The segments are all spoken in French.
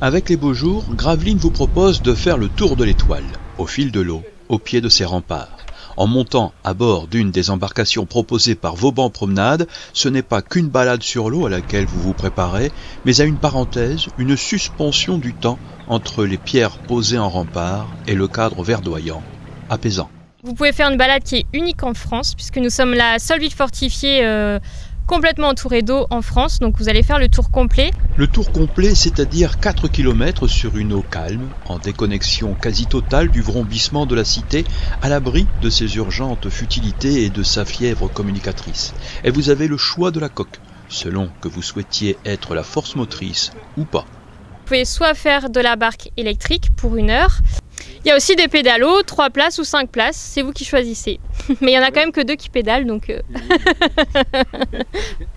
Avec les beaux jours, Gravelines vous propose de faire le tour de l'Étoile, au fil de l'eau, au pied de ses remparts. En montant à bord d'une des embarcations proposées par Vauban Promenade, ce n'est pas qu'une balade sur l'eau à laquelle vous vous préparez, mais à une parenthèse, une suspension du temps entre les pierres posées en rempart et le cadre verdoyant, apaisant. Vous pouvez faire une balade qui est unique en France, puisque nous sommes la seule ville fortifiée complètement entourée d'eau en France, donc vous allez faire le tour complet. Le tour complet, c'est-à-dire 4 km sur une eau calme, en déconnexion quasi totale du vrombissement de la cité, à l'abri de ses urgentes futilités et de sa fièvre communicatrice. Et vous avez le choix de la coque, selon que vous souhaitiez être la force motrice ou pas. Vous pouvez soit faire de la barque électrique pour 1 heure. Il y a aussi des pédalos, 3 places ou 5 places, c'est vous qui choisissez. Mais il y en a quand même que 2 qui pédalent, donc...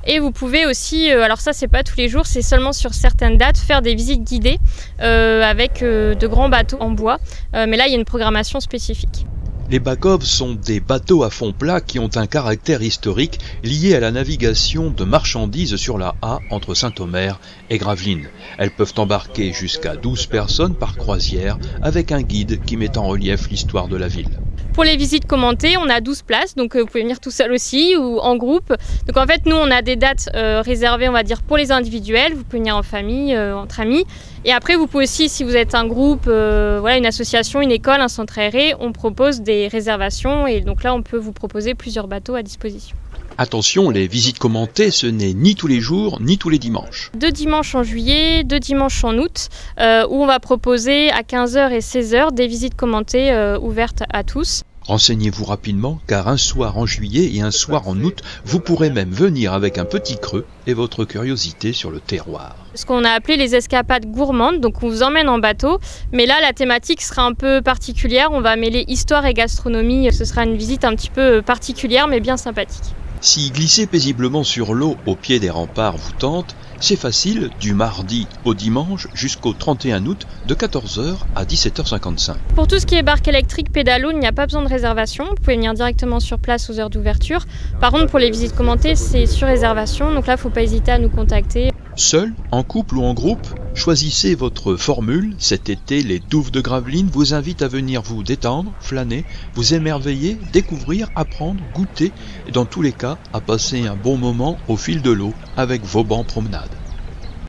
Et vous pouvez aussi, alors ça c'est pas tous les jours, c'est seulement sur certaines dates, faire des visites guidées avec de grands bateaux en bois. Mais là il y a une programmation spécifique. Les Bacov sont des bateaux à fond plat qui ont un caractère historique lié à la navigation de marchandises sur la A entre Saint-Omer et Gravelines. Elles peuvent embarquer jusqu'à 12 personnes par croisière avec un guide qui met en relief l'histoire de la ville. Pour les visites commentées, on a 12 places, donc vous pouvez venir tout seul aussi ou en groupe. Donc en fait, nous, on a des dates réservées, on va dire, pour les individuels. Vous pouvez venir en famille, entre amis. Et après, vous pouvez aussi, si vous êtes un groupe, voilà, une association, une école, un centre aéré, on propose des réservations. Et donc là, on peut vous proposer plusieurs bateaux à disposition. Attention, les visites commentées, ce n'est ni tous les jours, ni tous les dimanches. 2 dimanches en juillet, 2 dimanches en août, où on va proposer à 15h et 16h des visites commentées ouvertes à tous. Renseignez-vous rapidement, car un soir en juillet et un soir en août, vous pourrez même venir avec un petit creux et votre curiosité sur le terroir. Ce qu'on a appelé les escapades gourmandes, donc on vous emmène en bateau, mais là la thématique sera un peu particulière, on va mêler histoire et gastronomie, ce sera une visite un petit peu particulière mais bien sympathique. Si glisser paisiblement sur l'eau au pied des remparts vous tente, c'est facile du mardi au dimanche jusqu'au 31 août de 14h à 17h55. Pour tout ce qui est barque électrique, pédalo, il n'y a pas besoin de réservation. Vous pouvez venir directement sur place aux heures d'ouverture. Par contre, pour les visites commentées, c'est sur réservation. Donc là, il ne faut pas hésiter à nous contacter. Seul, en couple ou en groupe, choisissez votre formule. Cet été, les Douves de Gravelines vous invitent à venir vous détendre, flâner, vous émerveiller, découvrir, apprendre, goûter et dans tous les cas, à passer un bon moment au fil de l'eau avec Vauban Promenade.